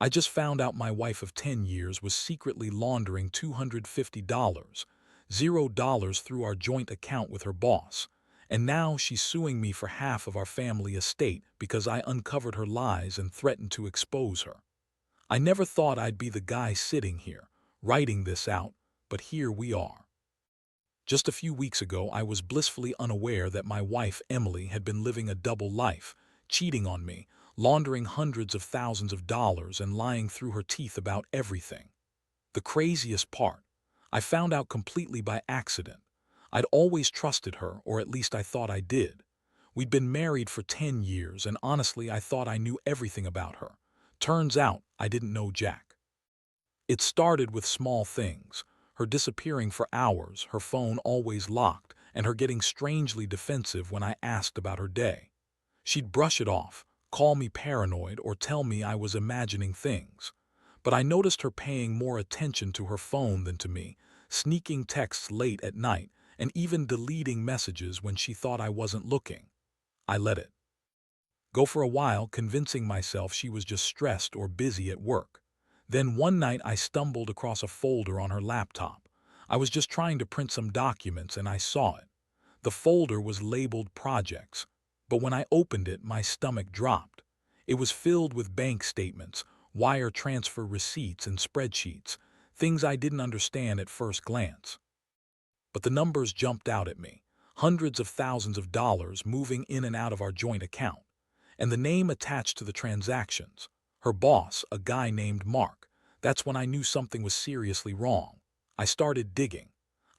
I just found out my wife of 10 years was secretly laundering $250, $0 through our joint account with her boss. And now she's suing me for half of our family estate because I uncovered her lies and threatened to expose her. I never thought I'd be the guy sitting here, writing this out, but here we are. Just a few weeks ago, I was blissfully unaware that my wife, Emily, had been living a double life, cheating on me, laundering hundreds of thousands of dollars, and lying through her teeth about everything. The craziest part, I found out completely by accident. I'd always trusted her, or at least I thought I did. We'd been married for 10 years, and honestly, I thought I knew everything about her. Turns out, I didn't know jack. It started with small things, her disappearing for hours, her phone always locked, and her getting strangely defensive when I asked about her day. She'd brush it off, call me paranoid, or tell me I was imagining things. But I noticed her paying more attention to her phone than to me, sneaking texts late at night, and even deleting messages when she thought I wasn't looking. I let it go for a while, convincing myself she was just stressed or busy at work. Then one night I stumbled across a folder on her laptop. I was just trying to print some documents and I saw it. The folder was labeled projects, but when I opened it, my stomach dropped. It was filled with bank statements, wire transfer receipts, and spreadsheets, things I didn't understand at first glance. But the numbers jumped out at me, hundreds of thousands of dollars moving in and out of our joint account. And the name attached to the transactions, her boss, a guy named Mark. That's when I knew something was seriously wrong. I started digging.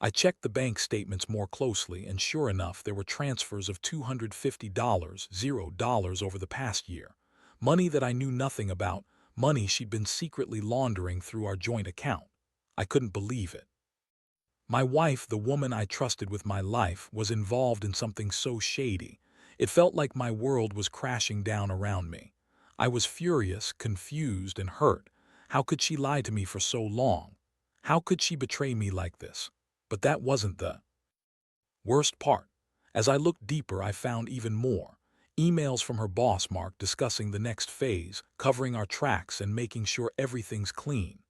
I checked the bank statements more closely, and sure enough, there were transfers of $250, $0 over the past year. Money that I knew nothing about, money she'd been secretly laundering through our joint account. I couldn't believe it. My wife, the woman I trusted with my life, was involved in something so shady. It felt like my world was crashing down around me. I was furious, confused, and hurt. How could she lie to me for so long? How could she betray me like this? But that wasn't the worst part. As I looked deeper, I found even more. Emails from her boss, Mark, discussing the next phase, covering our tracks, and making sure everything's clean.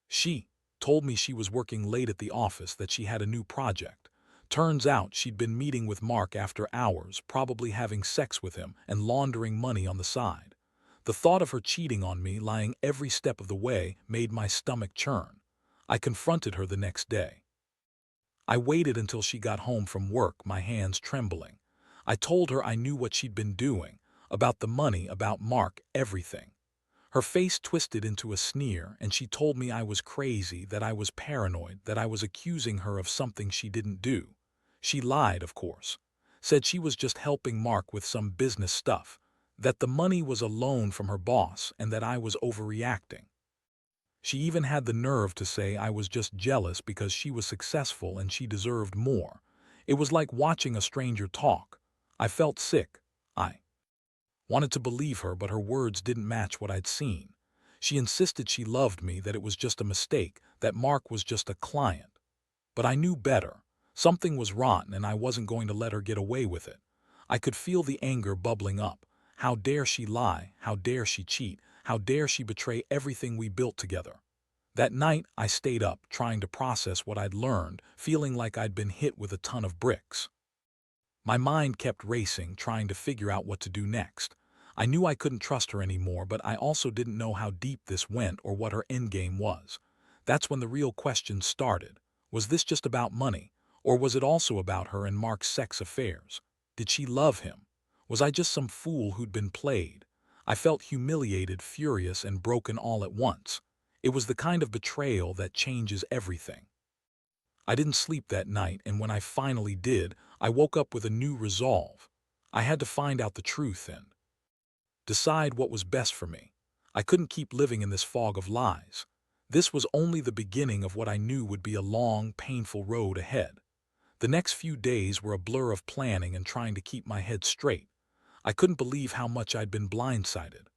She told me she was working late at the office, that she had a new project. Turns out she'd been meeting with Mark after hours, probably having sex with him and laundering money on the side. The thought of her cheating on me, lying every step of the way, made my stomach churn. I confronted her the next day. I waited until she got home from work, my hands trembling. I told her I knew what she'd been doing, about the money, about Mark, everything. Her face twisted into a sneer, and she told me I was crazy, that I was paranoid, that I was accusing her of something she didn't do. She lied, of course. Said she was just helping Mark with some business stuff, that the money was a loan from her boss, and that I was overreacting. She even had the nerve to say I was just jealous because she was successful and she deserved more. It was like watching a stranger talk. I felt sick. I wanted to believe her, but her words didn't match what I'd seen. She insisted she loved me, that it was just a mistake, that Mark was just a client. But I knew better. Something was rotten, and I wasn't going to let her get away with it. I could feel the anger bubbling up. How dare she lie? How dare she cheat? How dare she betray everything we built together? That night, I stayed up, trying to process what I'd learned, feeling like I'd been hit with a ton of bricks. My mind kept racing, trying to figure out what to do next. I knew I couldn't trust her anymore, but I also didn't know how deep this went or what her endgame was. That's when the real questions started. Was this just about money? Or was it also about her and Mark's sex affairs? Did she love him? Was I just some fool who'd been played? I felt humiliated, furious, and broken all at once. It was the kind of betrayal that changes everything. I didn't sleep that night, and when I finally did, I woke up with a new resolve. I had to find out the truth and decide what was best for me. I couldn't keep living in this fog of lies. This was only the beginning of what I knew would be a long, painful road ahead. The next few days were a blur of planning and trying to keep my head straight. I couldn't believe how much I'd been blindsided.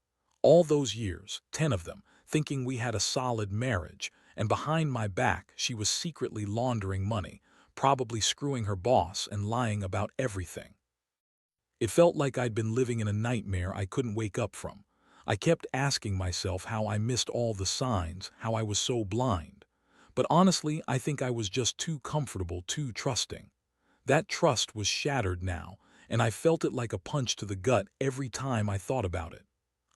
All those years, 10 of them, thinking we had a solid marriage, and behind my back she was secretly laundering money, probably screwing her boss and lying about everything. It felt like I'd been living in a nightmare I couldn't wake up from. I kept asking myself how I missed all the signs, how I was so blind. But honestly, I think I was just too comfortable, too trusting. That trust was shattered now, and I felt it like a punch to the gut every time I thought about it.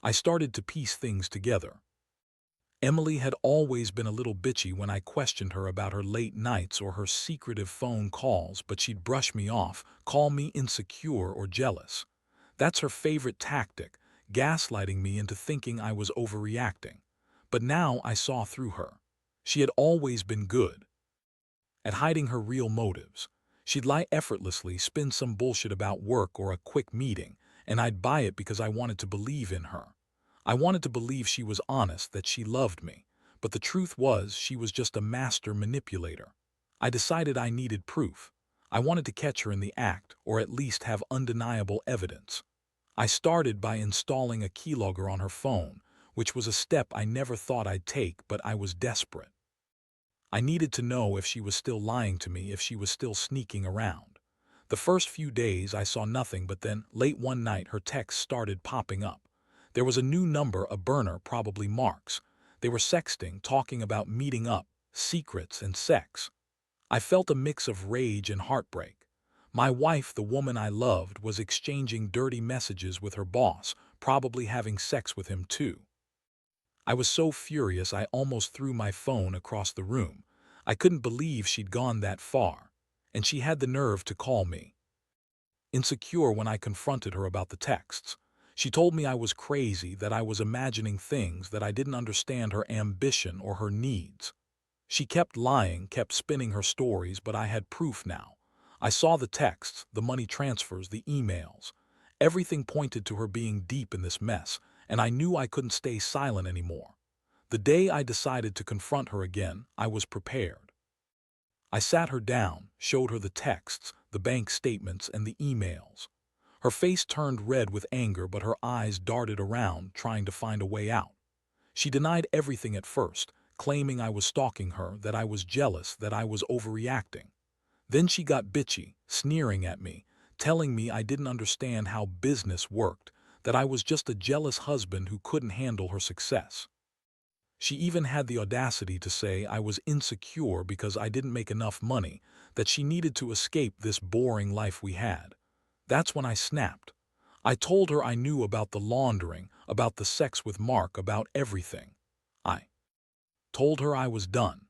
I started to piece things together. Emily had always been a little bitchy when I questioned her about her late nights or her secretive phone calls, but she'd brush me off, call me insecure or jealous. That's her favorite tactic, gaslighting me into thinking I was overreacting. But now I saw through her. She had always been good at hiding her real motives. She'd lie effortlessly, spin some bullshit about work or a quick meeting, and I'd buy it because I wanted to believe in her. I wanted to believe she was honest, that she loved me, but the truth was she was just a master manipulator. I decided I needed proof. I wanted to catch her in the act, or at least have undeniable evidence. I started by installing a keylogger on her phone, which was a step I never thought I'd take, but I was desperate. I needed to know if she was still lying to me, if she was still sneaking around. The first few days I saw nothing, but then, late one night, her texts started popping up. There was a new number, a burner, probably Mark's. They were sexting, talking about meeting up, secrets, and sex. I felt a mix of rage and heartbreak. My wife, the woman I loved, was exchanging dirty messages with her boss, probably having sex with him too. I was so furious I almost threw my phone across the room. I couldn't believe she'd gone that far. And she had the nerve to call me insecure when I confronted her about the texts. She told me I was crazy, that I was imagining things, that I didn't understand her ambition or her needs. She kept lying, kept spinning her stories, but I had proof now. I saw the texts, the money transfers, the emails. Everything pointed to her being deep in this mess, and I knew I couldn't stay silent anymore. The day I decided to confront her again, I was prepared. I sat her down, showed her the texts, the bank statements, and the emails. Her face turned red with anger, but her eyes darted around, trying to find a way out. She denied everything at first, claiming I was stalking her, that I was jealous, that I was overreacting. Then she got bitchy, sneering at me, telling me I didn't understand how business worked, that I was just a jealous husband who couldn't handle her success. She even had the audacity to say I was insecure because I didn't make enough money, that she needed to escape this boring life we had. That's when I snapped. I told her I knew about the laundering, about the sex with Mark, about everything. I told her I was done.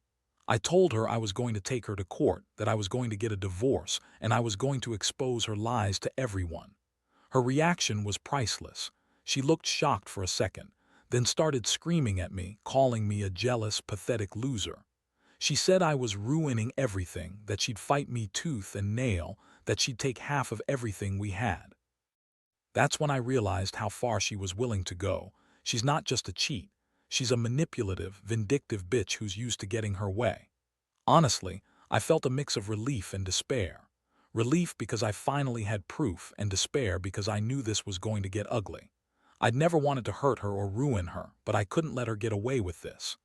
I told her I was going to take her to court, that I was going to get a divorce, and I was going to expose her lies to everyone. Her reaction was priceless. She looked shocked for a second, then started screaming at me, calling me a jealous, pathetic loser. She said I was ruining everything, that she'd fight me tooth and nail, that she'd take half of everything we had. That's when I realized how far she was willing to go. She's not just a cheat. She's a manipulative, vindictive bitch who's used to getting her way. Honestly, I felt a mix of relief and despair. Relief because I finally had proof, and despair because I knew this was going to get ugly. I'd never wanted to hurt her or ruin her, but I couldn't let her get away with this.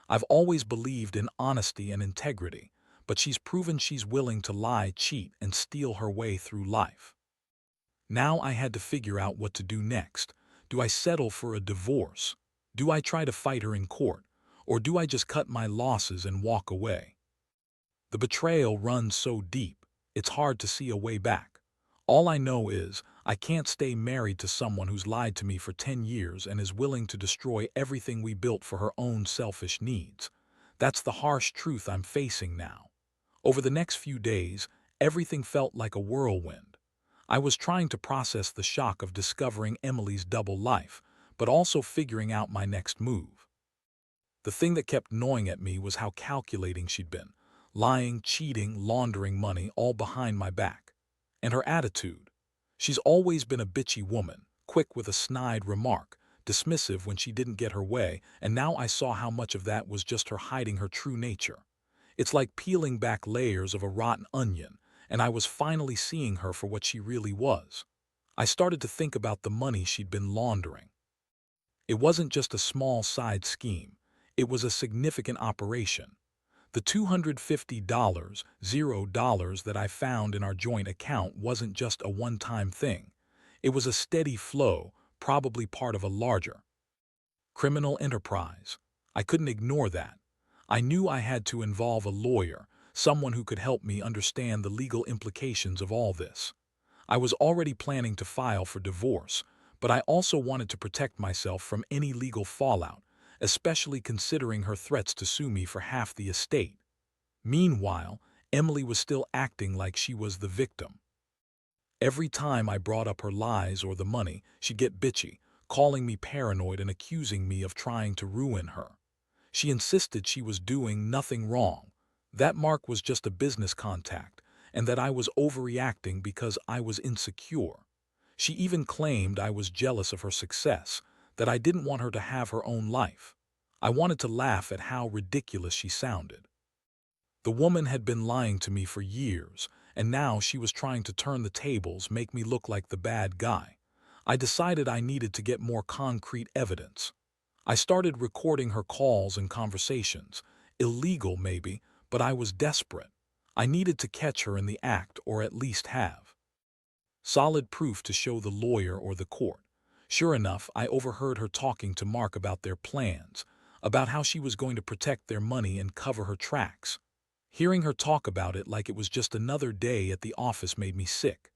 I've always believed in honesty and integrity, but she's proven she's willing to lie, cheat, and steal her way through life. Now I had to figure out what to do next. Do I settle for a divorce? Do I try to fight her in court? Or do I just cut my losses and walk away? The betrayal runs so deep, it's hard to see a way back. All I know is I can't stay married to someone who's lied to me for 10 years and is willing to destroy everything we built for her own selfish needs. That's the harsh truth I'm facing now. Over the next few days, everything felt like a whirlwind. I was trying to process the shock of discovering Emily's double life, but also figuring out my next move. The thing that kept gnawing at me was how calculating she'd been. Lying, cheating, laundering money, all behind my back. And her attitude. She's always been a bitchy woman, quick with a snide remark, dismissive when she didn't get her way, and now I saw how much of that was just her hiding her true nature. It's like peeling back layers of a rotten onion, and I was finally seeing her for what she really was. I started to think about the money she'd been laundering. It wasn't just a small side scheme. It was a significant operation. The $250, $0 that I found in our joint account wasn't just a one-time thing. It was a steady flow, probably part of a larger Criminal enterprise. I couldn't ignore that. I knew I had to involve a lawyer, someone who could help me understand the legal implications of all this. I was already planning to file for divorce, but I also wanted to protect myself from any legal fallout, especially considering her threats to sue me for half the estate. Meanwhile, Emily was still acting like she was the victim. Every time I brought up her lies or the money, she'd get bitchy, calling me paranoid and accusing me of trying to ruin her. She insisted she was doing nothing wrong, that Mark was just a business contact, and that I was overreacting because I was insecure. She even claimed I was jealous of her success, that I didn't want her to have her own life. I wanted to laugh at how ridiculous she sounded. The woman had been lying to me for years, and now she was trying to turn the tables, make me look like the bad guy. I decided I needed to get more concrete evidence. I started recording her calls and conversations. Illegal, maybe, but I was desperate. I needed to catch her in the act, or at least have solid proof to show the lawyer or the court. Sure enough, I overheard her talking to Mark about their plans, about how she was going to protect their money and cover her tracks. Hearing her talk about it like it was just another day at the office made me sick.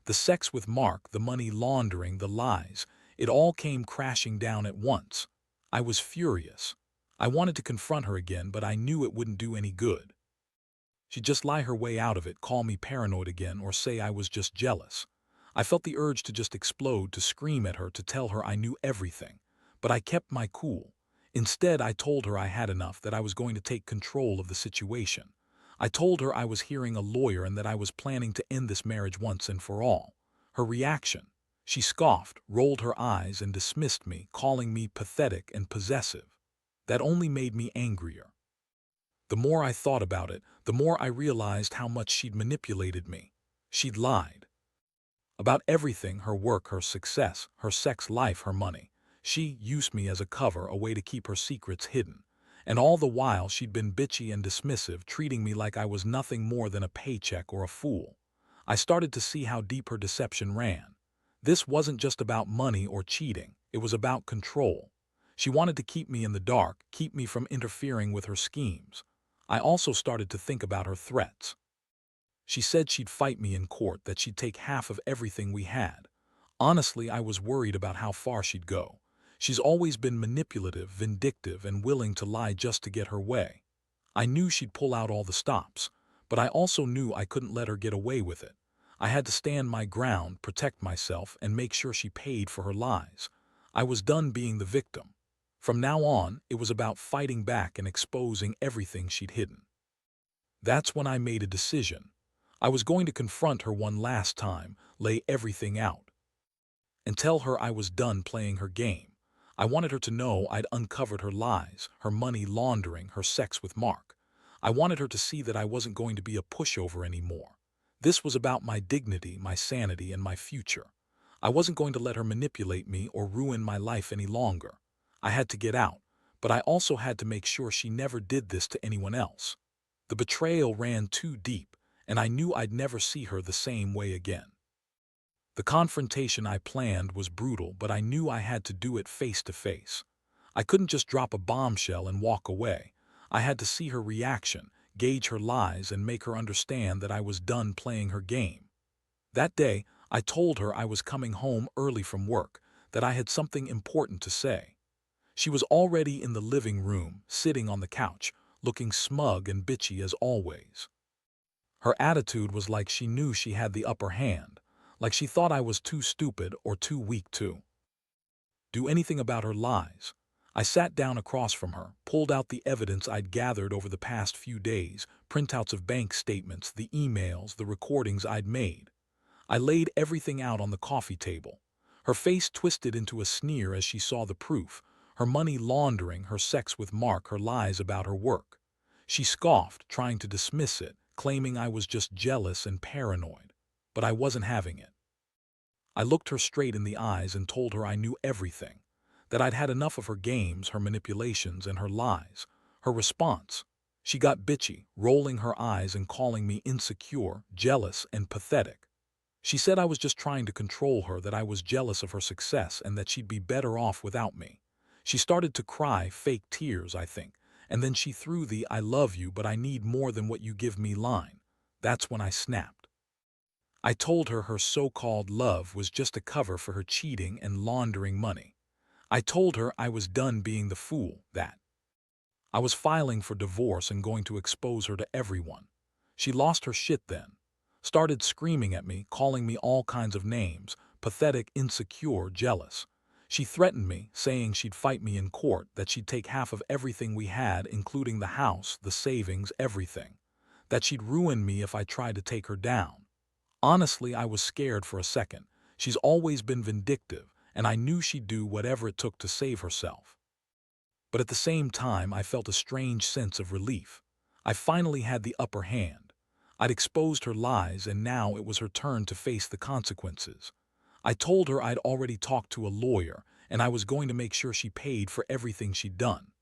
The sex with Mark, the money laundering, the lies, it all came crashing down at once. I was furious. I wanted to confront her again, but I knew it wouldn't do any good. She'd just lie her way out of it, call me paranoid again, or say I was just jealous. I felt the urge to just explode, to scream at her, to tell her I knew everything. But I kept my cool. Instead, I told her I had enough, that I was going to take control of the situation. I told her I was hiring a lawyer and that I was planning to end this marriage once and for all. Her reaction: she scoffed, rolled her eyes, and dismissed me, calling me pathetic and possessive. That only made me angrier. The more I thought about it, the more I realized how much she'd manipulated me. She'd lied about everything: her work, her success, her sex life, her money. She used me as a cover, a way to keep her secrets hidden. And all the while she'd been bitchy and dismissive, treating me like I was nothing more than a paycheck or a fool. I started to see how deep her deception ran. This wasn't just about money or cheating, it was about control. She wanted to keep me in the dark, keep me from interfering with her schemes. I also started to think about her threats. She said she'd fight me in court, that she'd take half of everything we had. Honestly, I was worried about how far she'd go. She's always been manipulative, vindictive, and willing to lie just to get her way. I knew she'd pull out all the stops, but I also knew I couldn't let her get away with it. I had to stand my ground, protect myself, and make sure she paid for her lies. I was done being the victim. From now on, it was about fighting back and exposing everything she'd hidden. That's when I made a decision. I was going to confront her one last time, lay everything out, and tell her I was done playing her game. I wanted her to know I'd uncovered her lies, her money laundering, her sex with Mark. I wanted her to see that I wasn't going to be a pushover anymore. This was about my dignity, my sanity, and my future. I wasn't going to let her manipulate me or ruin my life any longer. I had to get out, but I also had to make sure she never did this to anyone else. The betrayal ran too deep, and I knew I'd never see her the same way again. The confrontation I planned was brutal, but I knew I had to do it face to face. I couldn't just drop a bombshell and walk away. I had to see her reaction, gauge her lies, and make her understand that I was done playing her game. That day, I told her I was coming home early from work, that I had something important to say. She was already in the living room, sitting on the couch, looking smug and bitchy as always. Her attitude was like she knew she had the upper hand, like she thought I was too stupid or too weak to do anything about her lies. I sat down across from her, pulled out the evidence I'd gathered over the past few days, printouts of bank statements, the emails, the recordings I'd made. I laid everything out on the coffee table. Her face twisted into a sneer as she saw the proof: her money laundering, her sex with Mark, her lies about her work. She scoffed, trying to dismiss it, claiming I was just jealous and paranoid. But I wasn't having it. I looked her straight in the eyes and told her I knew everything, that I'd had enough of her games, her manipulations, and her lies. Her response: she got bitchy, rolling her eyes and calling me insecure, jealous, and pathetic. She said I was just trying to control her, that I was jealous of her success, and that she'd be better off without me. She started to cry, fake tears, I think, and then she threw the "I love you, but I need more than what you give me" line. That's when I snapped. I told her her so-called love was just a cover for her cheating and laundering money. I told her I was done being the fool, that I was filing for divorce and going to expose her to everyone. She lost her shit then. Started screaming at me, calling me all kinds of names, pathetic, insecure, jealous. She threatened me, saying she'd fight me in court, that she'd take half of everything we had, including the house, the savings, everything. That she'd ruin me if I tried to take her down. Honestly, I was scared for a second. She's always been vindictive, and I knew she'd do whatever it took to save herself. But at the same time, I felt a strange sense of relief. I finally had the upper hand. I'd exposed her lies, and now it was her turn to face the consequences. I told her I'd already talked to a lawyer, and I was going to make sure she paid for everything she'd done.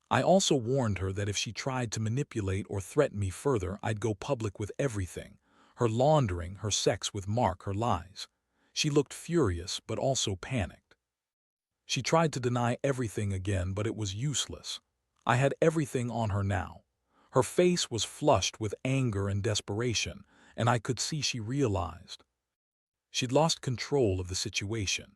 I also warned her that if she tried to manipulate or threaten me further, I'd go public with everything: her laundering, her sex with Mark, her lies. She looked furious, but also panicked. She tried to deny everything again, but it was useless. I had everything on her now. Her face was flushed with anger and desperation, and I could see she realized she'd lost control of the situation.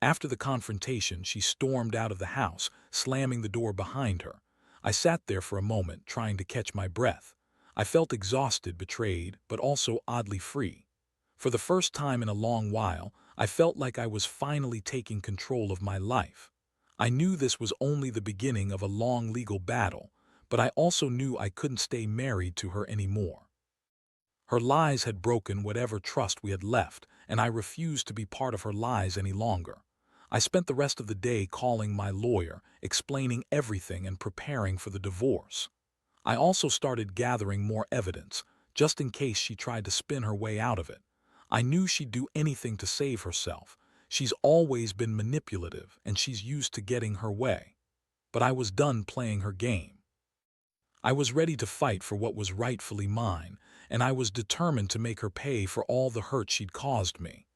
After the confrontation, she stormed out of the house, slamming the door behind her. I sat there for a moment, trying to catch my breath. I felt exhausted, betrayed, but also oddly free. For the first time in a long while, I felt like I was finally taking control of my life. I knew this was only the beginning of a long legal battle, but I also knew I couldn't stay married to her anymore. Her lies had broken whatever trust we had left, and I refused to be part of her lies any longer. I spent the rest of the day calling my lawyer, explaining everything and preparing for the divorce. I also started gathering more evidence, just in case she tried to spin her way out of it. I knew she'd do anything to save herself. She's always been manipulative, and she's used to getting her way. But I was done playing her game. I was ready to fight for what was rightfully mine, and I was determined to make her pay for all the hurt she'd caused me.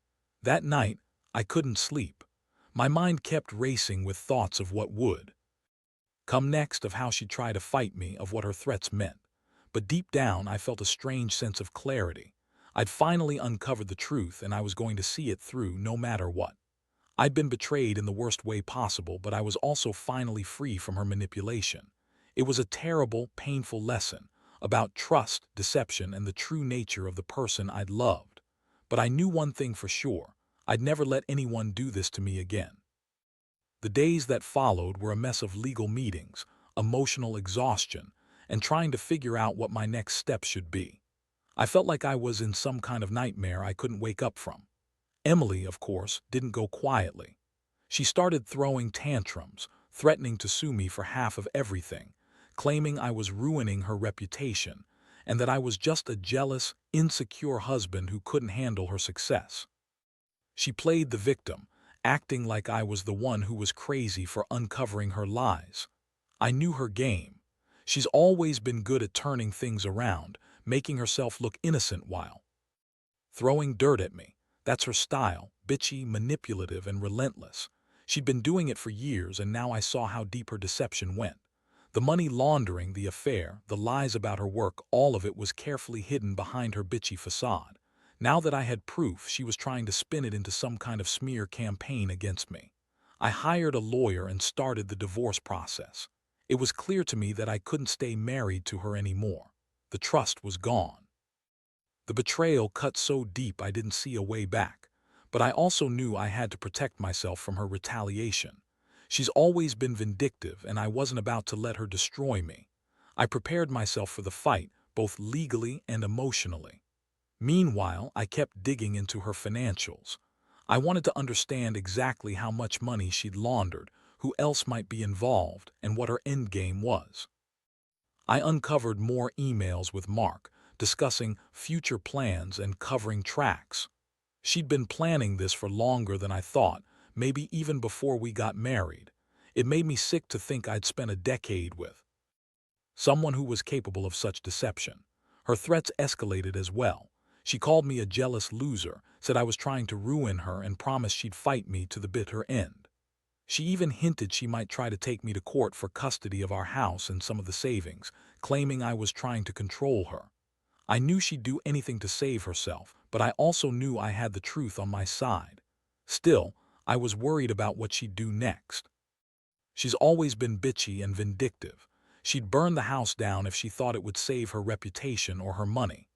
That night, I couldn't sleep. My mind kept racing with thoughts of what would come next, of how she'd try to fight me, of what her threats meant. But deep down, I felt a strange sense of clarity. I'd finally uncovered the truth, and I was going to see it through no matter what. I'd been betrayed in the worst way possible, but I was also finally free from her manipulation. It was a terrible, painful lesson about trust, deception, and the true nature of the person I'd loved. But I knew one thing for sure: I'd never let anyone do this to me again. The days that followed were a mess of legal meetings, emotional exhaustion, and trying to figure out what my next step should be. I felt like I was in some kind of nightmare I couldn't wake up from. Emily, of course, didn't go quietly. She started throwing tantrums, threatening to sue me for half of everything, claiming I was ruining her reputation, and that I was just a jealous, insecure husband who couldn't handle her success. She played the victim, acting like I was the one who was crazy for uncovering her lies. I knew her game. She's always been good at turning things around, making herself look innocent while throwing dirt at me. That's her style: bitchy, manipulative, and relentless. She'd been doing it for years, and now I saw how deep her deception went. The money laundering, the affair, the lies about her work, all of it was carefully hidden behind her bitchy facade. Now that I had proof, she was trying to spin it into some kind of smear campaign against me. I hired a lawyer and started the divorce process. It was clear to me that I couldn't stay married to her anymore. The trust was gone. The betrayal cut so deep I didn't see a way back. But I also knew I had to protect myself from her retaliation. She's always been vindictive, and I wasn't about to let her destroy me. I prepared myself for the fight, both legally and emotionally. Meanwhile, I kept digging into her financials. I wanted to understand exactly how much money she'd laundered, who else might be involved, and what her endgame was. I uncovered more emails with Mark, discussing future plans and covering tracks. She'd been planning this for longer than I thought, maybe even before we got married. It made me sick to think I'd spent a decade with someone who was capable of such deception. Her threats escalated as well. She called me a jealous loser, said I was trying to ruin her, and promised she'd fight me to the bitter end. She even hinted she might try to take me to court for custody of our house and some of the savings, claiming I was trying to control her. I knew she'd do anything to save herself, but I also knew I had the truth on my side. Still, I was worried about what she'd do next. She's always been bitchy and vindictive. She'd burn the house down if she thought it would save her reputation or her money.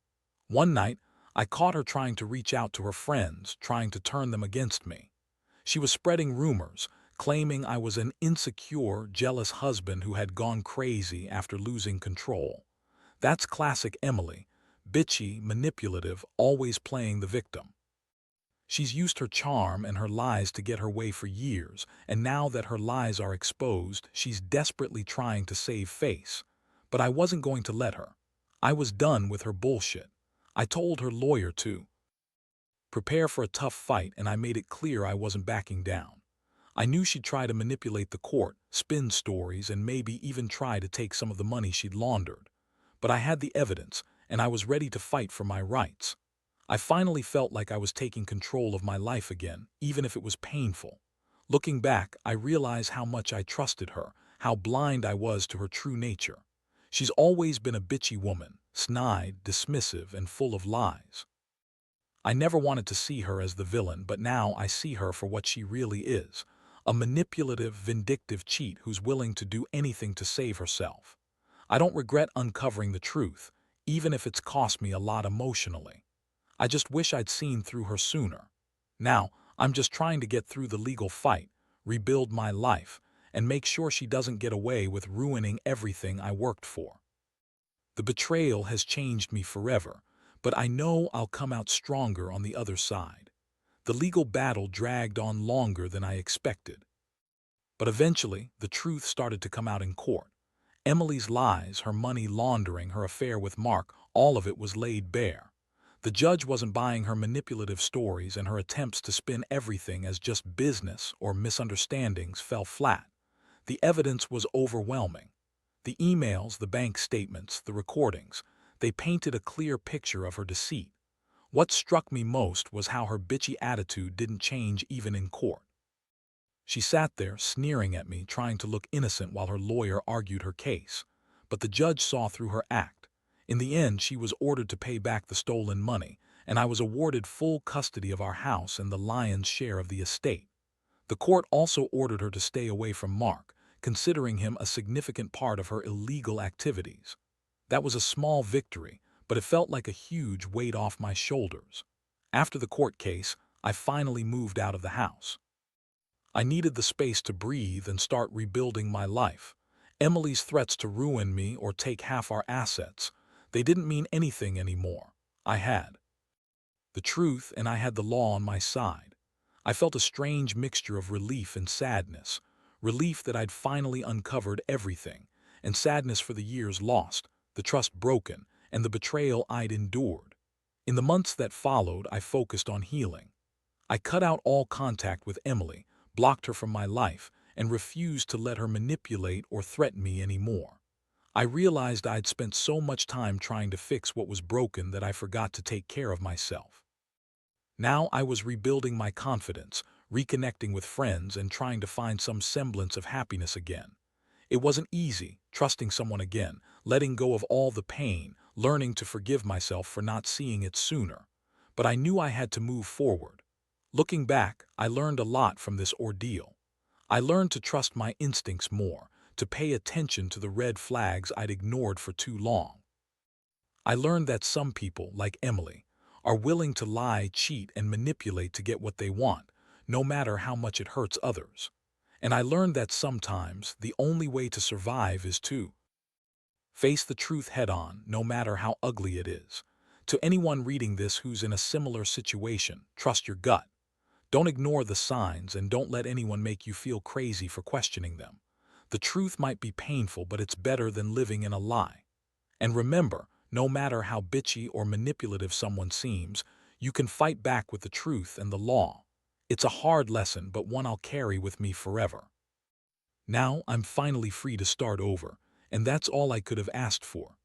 One night, I caught her trying to reach out to her friends, trying to turn them against me. She was spreading rumors, claiming I was an insecure, jealous husband who had gone crazy after losing control. That's classic Emily, bitchy, manipulative, always playing the victim. She's used her charm and her lies to get her way for years, and now that her lies are exposed, she's desperately trying to save face. But I wasn't going to let her. I was done with her bullshit. I told her lawyer to prepare for a tough fight, and I made it clear I wasn't backing down. I knew she'd try to manipulate the court, spin stories, and maybe even try to take some of the money she'd laundered. But I had the evidence, and I was ready to fight for my rights. I finally felt like I was taking control of my life again, even if it was painful. Looking back, I realize how much I trusted her, how blind I was to her true nature. She's always been a bitchy woman, snide, dismissive, and full of lies. I never wanted to see her as the villain, but now I see her for what she really is, a manipulative, vindictive cheat who's willing to do anything to save herself. I don't regret uncovering the truth, even if it's cost me a lot emotionally. I just wish I'd seen through her sooner. Now, I'm just trying to get through the legal fight, rebuild my life, and make sure she doesn't get away with ruining everything I worked for. The betrayal has changed me forever, but I know I'll come out stronger on the other side. The legal battle dragged on longer than I expected. But eventually, the truth started to come out in court. Emily's lies, her money laundering, her affair with Mark, all of it was laid bare. The judge wasn't buying her manipulative stories, and her attempts to spin everything as just business or misunderstandings fell flat. The evidence was overwhelming. The emails, the bank statements, the recordings, they painted a clear picture of her deceit. What struck me most was how her bitchy attitude didn't change even in court. She sat there, sneering at me, trying to look innocent while her lawyer argued her case. But the judge saw through her act. In the end, she was ordered to pay back the stolen money, and I was awarded full custody of our house and the lion's share of the estate. The court also ordered her to stay away from Mark, considering him a significant part of her illegal activities. That was a small victory, but it felt like a huge weight off my shoulders. After the court case, I finally moved out of the house. I needed the space to breathe and start rebuilding my life. Emily's threats to ruin me or take half our assets, they didn't mean anything anymore. I had the truth, and I had the law on my side. I felt a strange mixture of relief and sadness. Relief that I'd finally uncovered everything, and sadness for the years lost, the trust broken, and the betrayal I'd endured. In the months that followed, I focused on healing. I cut out all contact with Emily, blocked her from my life, and refused to let her manipulate or threaten me anymore. I realized I'd spent so much time trying to fix what was broken that I forgot to take care of myself. Now I was rebuilding my confidence, reconnecting with friends, and trying to find some semblance of happiness again. It wasn't easy, trusting someone again, letting go of all the pain, learning to forgive myself for not seeing it sooner. But I knew I had to move forward. Looking back, I learned a lot from this ordeal. I learned to trust my instincts more, to pay attention to the red flags I'd ignored for too long. I learned that some people, like Emily, are willing to lie, cheat, and manipulate to get what they want, no matter how much it hurts others. And I learned that sometimes the only way to survive is to face the truth head-on, no matter how ugly it is. To anyone reading this who's in a similar situation, trust your gut. Don't ignore the signs, and don't let anyone make you feel crazy for questioning them. The truth might be painful, but it's better than living in a lie. And remember, no matter how bitchy or manipulative someone seems, you can fight back with the truth and the law. It's a hard lesson, but one I'll carry with me forever. Now I'm finally free to start over, and that's all I could have asked for.